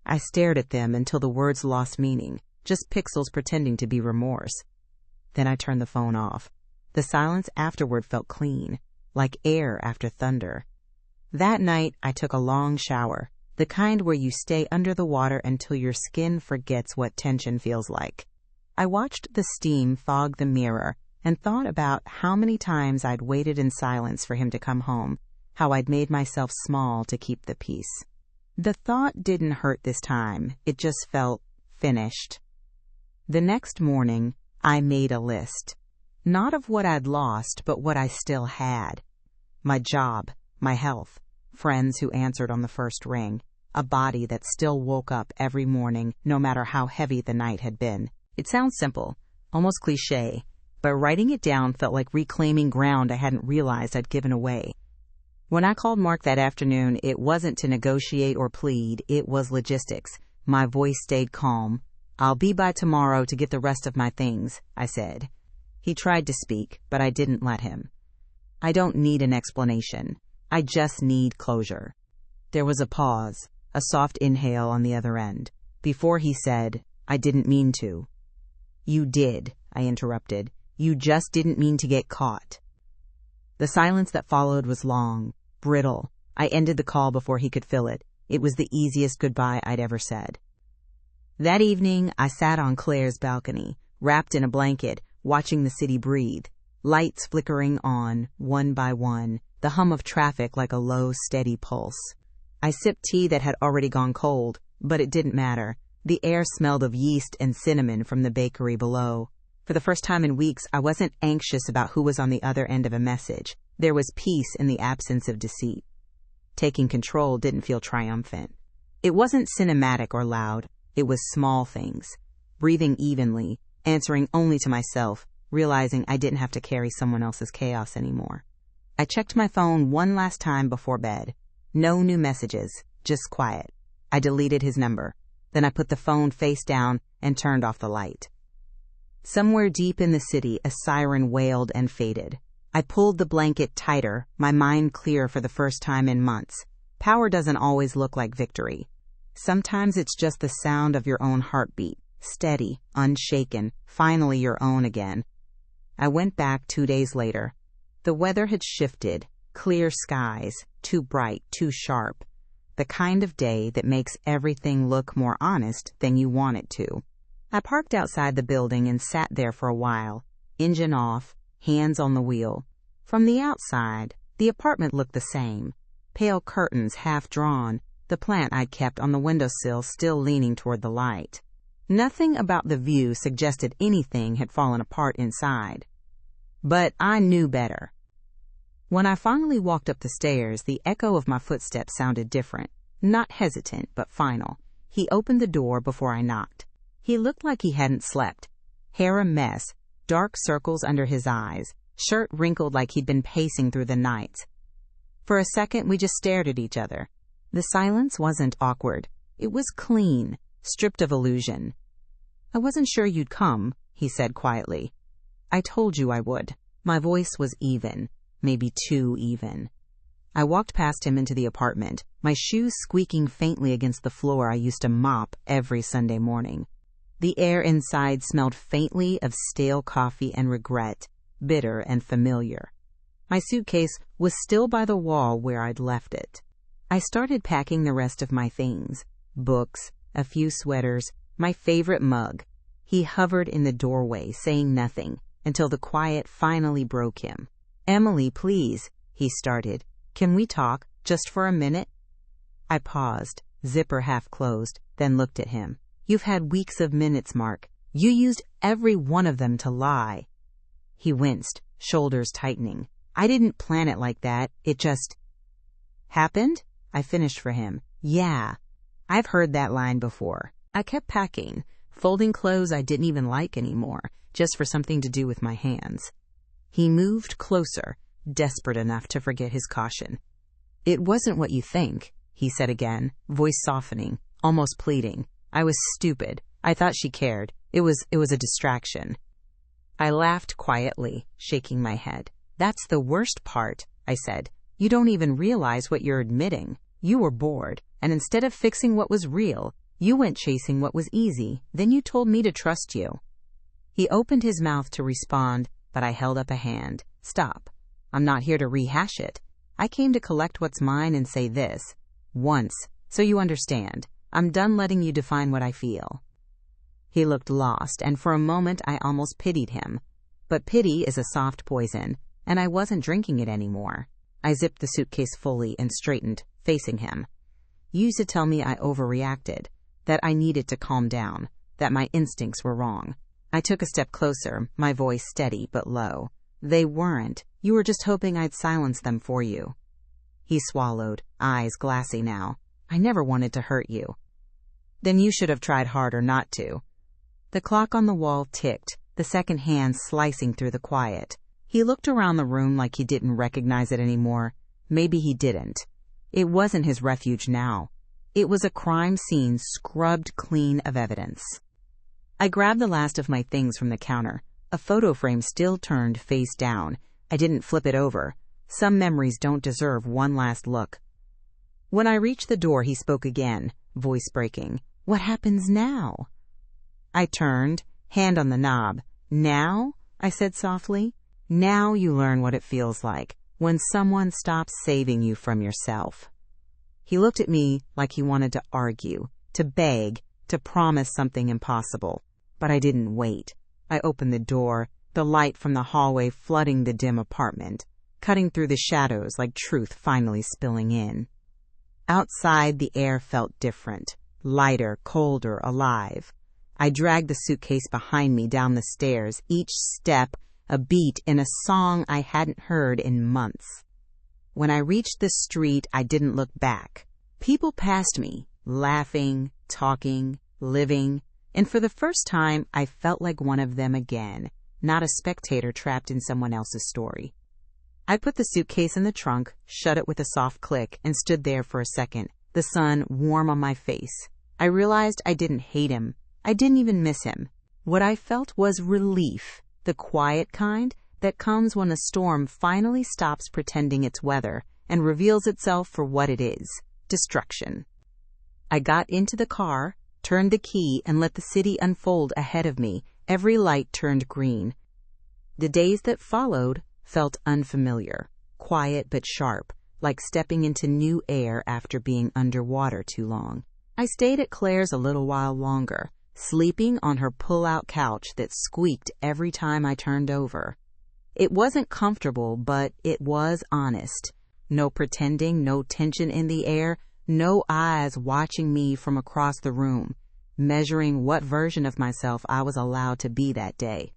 I stared at them until the words lost meaning, just pixels pretending to be remorse. Then I turned the phone off. The silence afterward felt clean, like air after thunder. That night, I took a long shower, the kind where you stay under the water until your skin forgets what tension feels like. I watched the steam fog the mirror and thought about how many times I'd waited in silence for him to come home, how I'd made myself small to keep the peace. The thought didn't hurt this time, it just felt finished. The next morning, I made a list. Not of what I'd lost, but what I still had. My job, my health, friends who answered on the first ring, a body that still woke up every morning, no matter how heavy the night had been. It sounds simple, almost cliché, but writing it down felt like reclaiming ground I hadn't realized I'd given away. When I called Mark that afternoon, it wasn't to negotiate or plead, it was logistics. My voice stayed calm. "I'll be by tomorrow to get the rest of my things," I said. He tried to speak, but I didn't let him. I don't need an explanation. I just need closure. There was a pause, a soft inhale on the other end, before he said, "I didn't mean to." "You did," I interrupted. "You just didn't mean to get caught." The silence that followed was long, brittle. I ended the call before he could fill it. It was the easiest goodbye I'd ever said. That evening, I sat on Claire's balcony, wrapped in a blanket, watching the city breathe, lights flickering on, one by one, the hum of traffic like a low, steady pulse. I sipped tea that had already gone cold, but it didn't matter. The air smelled of yeast and cinnamon from the bakery below. For the first time in weeks, I wasn't anxious about who was on the other end of a message. There was peace in the absence of deceit. Taking control didn't feel triumphant. It wasn't cinematic or loud. It was small things. Breathing evenly, answering only to myself, realizing I didn't have to carry someone else's chaos anymore. I checked my phone one last time before bed. No new messages, just quiet. I deleted his number. Then I put the phone face down and turned off the light. Somewhere deep in the city, a siren wailed and faded. I pulled the blanket tighter, my mind clear for the first time in months. Power doesn't always look like victory. Sometimes it's just the sound of your own heartbeat, steady, unshaken, finally your own again. I went back 2 days later. The weather had shifted, clear skies, too bright, too sharp. The kind of day that makes everything look more honest than you want it to. I parked outside the building and sat there for a while, engine off, hands on the wheel. From the outside, the apartment looked the same. Pale curtains half drawn, the plant I'd kept on the windowsill still leaning toward the light. Nothing about the view suggested anything had fallen apart inside. But I knew better. When I finally walked up the stairs, the echo of my footsteps sounded different. Not hesitant, but final. He opened the door before I knocked. He looked like he hadn't slept. Hair a mess, dark circles under his eyes, shirt wrinkled like he'd been pacing through the night. For a second, we just stared at each other. The silence wasn't awkward. It was clean, stripped of illusion. "I wasn't sure you'd come," he said quietly. "I told you I would." My voice was even, maybe too even. I walked past him into the apartment, my shoes squeaking faintly against the floor I used to mop every Sunday morning. The air inside smelled faintly of stale coffee and regret, bitter and familiar. My suitcase was still by the wall where I'd left it. I started packing the rest of my things. Books, a few sweaters, my favorite mug. He hovered in the doorway, saying nothing, until the quiet finally broke him. "Emily, please," he started. "Can we talk, just for a minute?" I paused, zipper half closed, then looked at him. "You've had weeks of minutes, Mark. You used every one of them to lie." He winced, shoulders tightening. "I didn't plan it like that. It just happened?" I finished for him. "Yeah. I've heard that line before." I kept packing, folding clothes I didn't even like anymore, just for something to do with my hands. He moved closer, desperate enough to forget his caution. "It wasn't what you think," he said again, voice softening, almost pleading. "I was stupid. I thought she cared. It was a distraction." I laughed quietly, shaking my head. "That's the worst part," I said. "You don't even realize what you're admitting. You were bored, and instead of fixing what was real, you went chasing what was easy. Then you told me to trust you." He opened his mouth to respond, but I held up a hand. "Stop. I'm not here to rehash it. I came to collect what's mine and say this. Once, so you understand. I'm done letting you define what I feel." He looked lost, and for a moment I almost pitied him. But pity is a soft poison, and I wasn't drinking it anymore. I zipped the suitcase fully and straightened, facing him. "You used to tell me I overreacted, that I needed to calm down, that my instincts were wrong." I took a step closer, my voice steady but low. "They weren't. You were just hoping I'd silence them for you." He swallowed, eyes glassy now. "I never wanted to hurt you." "Then you should have tried harder not to." The clock on the wall ticked, the second hand slicing through the quiet. He looked around the room like he didn't recognize it anymore. Maybe he didn't. It wasn't his refuge now. It was a crime scene scrubbed clean of evidence. I grabbed the last of my things from the counter. A photo frame still turned face down. I didn't flip it over. Some memories don't deserve one last look. When I reached the door, he spoke again, voice breaking. "What happens now?" I turned, hand on the knob. "Now?" I said softly. "Now you learn what it feels like, when someone stops saving you from yourself." He looked at me like he wanted to argue, to beg, to promise something impossible. But I didn't wait. I opened the door, the light from the hallway flooding the dim apartment, cutting through the shadows like truth finally spilling in. Outside, the air felt different, lighter, colder, alive. I dragged the suitcase behind me down the stairs, each step a beat in a song I hadn't heard in months. When I reached the street, I didn't look back. People passed me, laughing, talking, living, and for the first time, I felt like one of them again, not a spectator trapped in someone else's story. I put the suitcase in the trunk, shut it with a soft click, and stood there for a second, the sun warm on my face. I realized I didn't hate him. I didn't even miss him. What I felt was relief, the quiet kind that comes when a storm finally stops pretending it's weather and reveals itself for what it is, destruction. I got into the car, turned the key, and let the city unfold ahead of me. Every light turned green. The days that followed felt unfamiliar, quiet but sharp, like stepping into new air after being underwater too long. I stayed at Claire's a little while longer, sleeping on her pull-out couch that squeaked every time I turned over. It wasn't comfortable, but it was honest. No pretending, no tension in the air, no eyes watching me from across the room, measuring what version of myself I was allowed to be that day.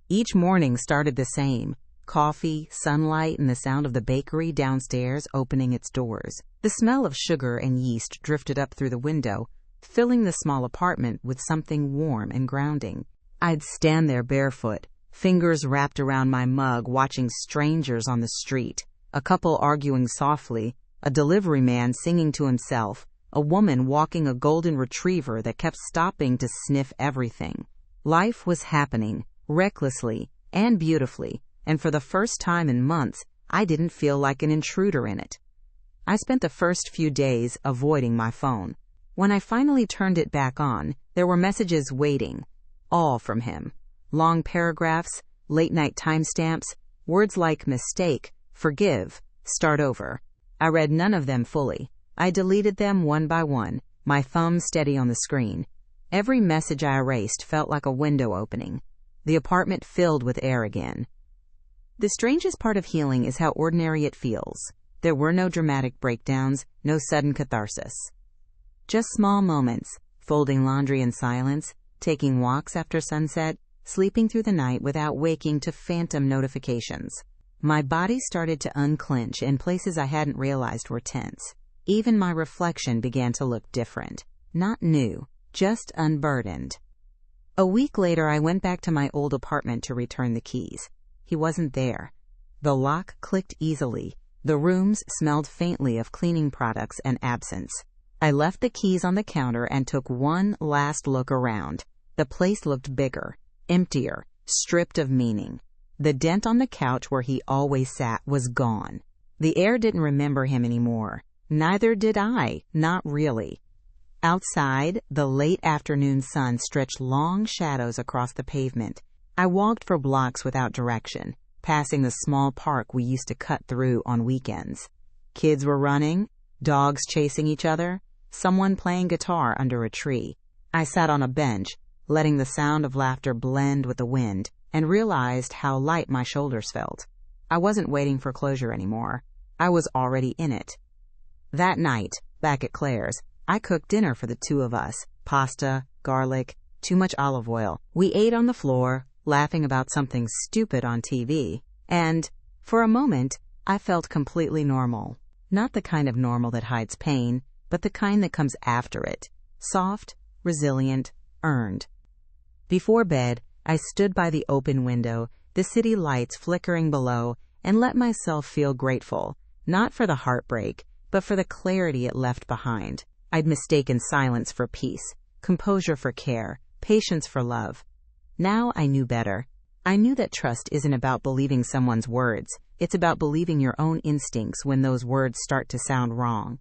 Each morning started the same. Coffee, sunlight, and the sound of the bakery downstairs opening its doors. The smell of sugar and yeast drifted up through the window, filling the small apartment with something warm and grounding. I'd stand there barefoot, fingers wrapped around my mug, watching strangers on the street, a couple arguing softly, a delivery man singing to himself, a woman walking a golden retriever that kept stopping to sniff everything. Life was happening, recklessly and beautifully, and for the first time in months, I didn't feel like an intruder in it. I spent the first few days avoiding my phone. When I finally turned it back on, there were messages waiting, all from him. Long paragraphs, late-night timestamps, words like mistake, forgive, start over. I read none of them fully. I deleted them one by one, my thumb steady on the screen. Every message I erased felt like a window opening. The apartment filled with air again. The strangest part of healing is how ordinary it feels. There were no dramatic breakdowns, no sudden catharsis. Just small moments, folding laundry in silence, taking walks after sunset, sleeping through the night without waking to phantom notifications. My body started to unclench in places I hadn't realized were tense. Even my reflection began to look different. Not new, just unburdened. A week later, I went back to my old apartment to return the keys. He wasn't there. The lock clicked easily. The rooms smelled faintly of cleaning products and absence. I left the keys on the counter and took one last look around. The place looked bigger, emptier, stripped of meaning. The dent on the couch where he always sat was gone. The air didn't remember him anymore. Neither did I, not really. Outside, the late afternoon sun stretched long shadows across the pavement. I walked for blocks without direction, passing the small park we used to cut through on weekends. Kids were running, dogs chasing each other, someone playing guitar under a tree. I sat on a bench, letting the sound of laughter blend with the wind, and realized how light my shoulders felt. I wasn't waiting for closure anymore. I was already in it. That night, back at Claire's, I cooked dinner for the two of us. Pasta, garlic, too much olive oil. We ate on the floor, laughing about something stupid on TV, and, for a moment, I felt completely normal. Not the kind of normal that hides pain, but the kind that comes after it. Soft, resilient, earned. Before bed, I stood by the open window, the city lights flickering below, and let myself feel grateful, not for the heartbreak, but for the clarity it left behind. I'd mistaken silence for peace, composure for care, patience for love. Now I knew better. I knew that trust isn't about believing someone's words. It's about believing your own instincts when those words start to sound wrong.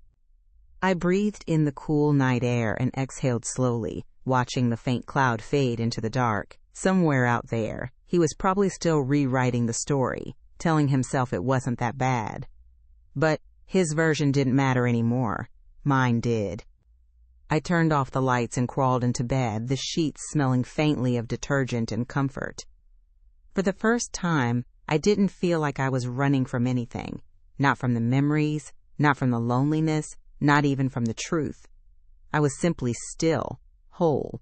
I breathed in the cool night air and exhaled slowly, watching the faint cloud fade into the dark. Somewhere out there, he was probably still rewriting the story, telling himself it wasn't that bad. But his version didn't matter anymore. Mine did. I turned off the lights and crawled into bed, the sheets smelling faintly of detergent and comfort. For the first time, I didn't feel like I was running from anything. Not from the memories, not from the loneliness, not even from the truth. I was simply still, whole.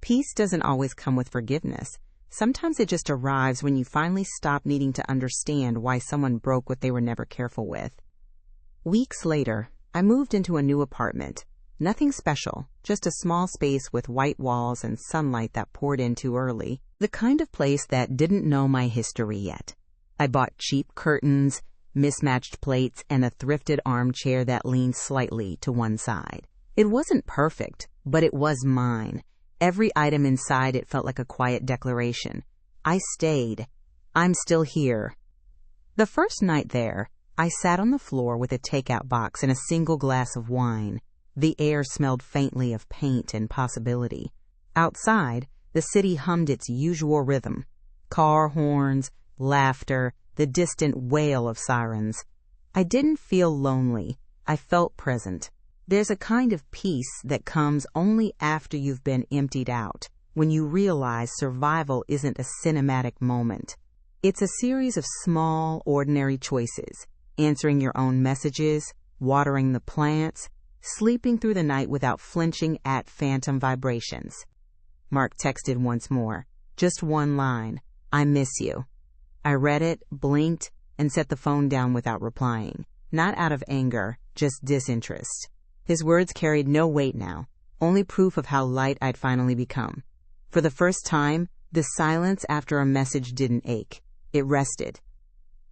Peace doesn't always come with forgiveness. Sometimes it just arrives when you finally stop needing to understand why someone broke what they were never careful with. Weeks later, I moved into a new apartment. Nothing special, just a small space with white walls and sunlight that poured in too early. The kind of place that didn't know my history yet. I bought cheap curtains, mismatched plates, and a thrifted armchair that leaned slightly to one side. It wasn't perfect, but it was mine. Every item inside it felt like a quiet declaration. I stayed. I'm still here. The first night there, I sat on the floor with a takeout box and a single glass of wine. The air smelled faintly of paint and possibility. Outside, the city hummed its usual rhythm. Car horns, laughter, the distant wail of sirens. I didn't feel lonely. I felt present. There's a kind of peace that comes only after you've been emptied out, when you realize survival isn't a cinematic moment. It's a series of small, ordinary choices. Answering your own messages, watering the plants, sleeping through the night without flinching at phantom vibrations. Mark texted once more. Just one line. I miss you. I read it, blinked, and set the phone down without replying. Not out of anger, just disinterest. His words carried no weight now, only proof of how light I'd finally become. For the first time, the silence after a message didn't ache. It rested.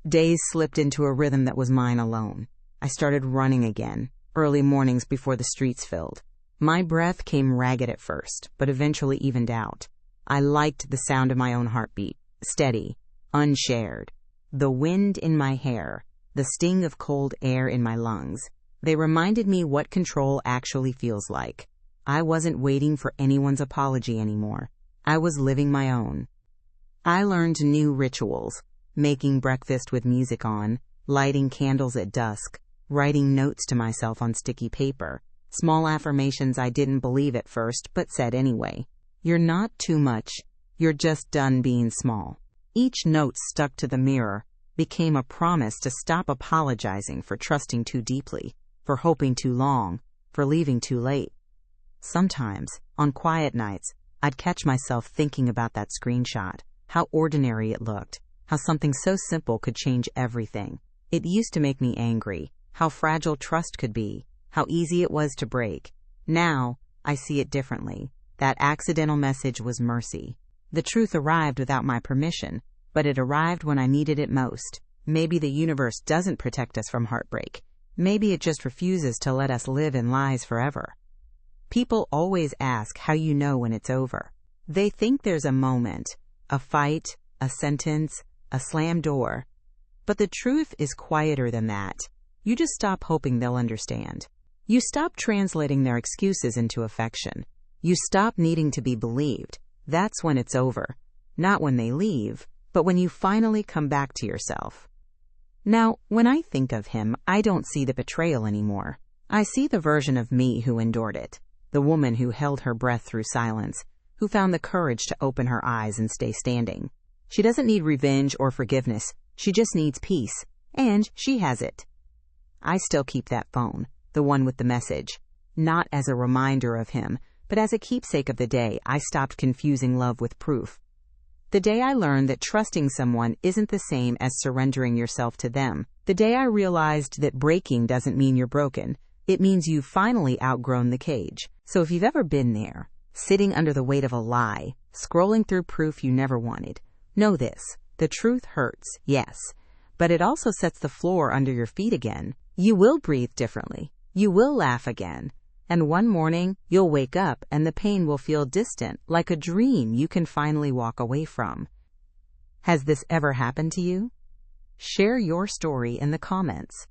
Days slipped into a rhythm that was mine alone. I started running again, early mornings before the streets filled. My breath came ragged at first, but eventually evened out. I liked the sound of my own heartbeat, steady, unshared. The wind in my hair, the sting of cold air in my lungs. They reminded me what control actually feels like. I wasn't waiting for anyone's apology anymore. I was living my own. I learned new rituals, making breakfast with music on, lighting candles at dusk, writing notes to myself on sticky paper, small affirmations I didn't believe at first but said anyway. You're not too much, you're just done being small. Each note stuck to the mirror became a promise to stop apologizing for trusting too deeply, for hoping too long, for leaving too late. Sometimes, on quiet nights, I'd catch myself thinking about that screenshot, how ordinary it looked, how something so simple could change everything. It used to make me angry, how fragile trust could be, how easy it was to break. Now, I see it differently. That accidental message was mercy. The truth arrived without my permission, but it arrived when I needed it most. Maybe the universe doesn't protect us from heartbreak. Maybe it just refuses to let us live in lies forever. People always ask how you know when it's over. They think there's a moment, a fight, a sentence, a slammed door. But the truth is quieter than that. You just stop hoping they'll understand. You stop translating their excuses into affection. You stop needing to be believed. That's when it's over. Not when they leave, but when you finally come back to yourself. Now, when I think of him, I don't see the betrayal anymore. I see the version of me who endured it. The woman who held her breath through silence, who found the courage to open her eyes and stay standing. She doesn't need revenge or forgiveness. She just needs peace. And she has it. I still keep that phone, the one with the message. Not as a reminder of him, but as a keepsake of the day I stopped confusing love with proof. The day I learned that trusting someone isn't the same as surrendering yourself to them. The day I realized that breaking doesn't mean you're broken. It means you've finally outgrown the cage. So if you've ever been there, sitting under the weight of a lie, scrolling through proof you never wanted, know this. The truth hurts, yes, but it also sets the floor under your feet again. You will breathe differently. You will laugh again. And one morning, you'll wake up and the pain will feel distant, like a dream you can finally walk away from. Has this ever happened to you? Share your story in the comments.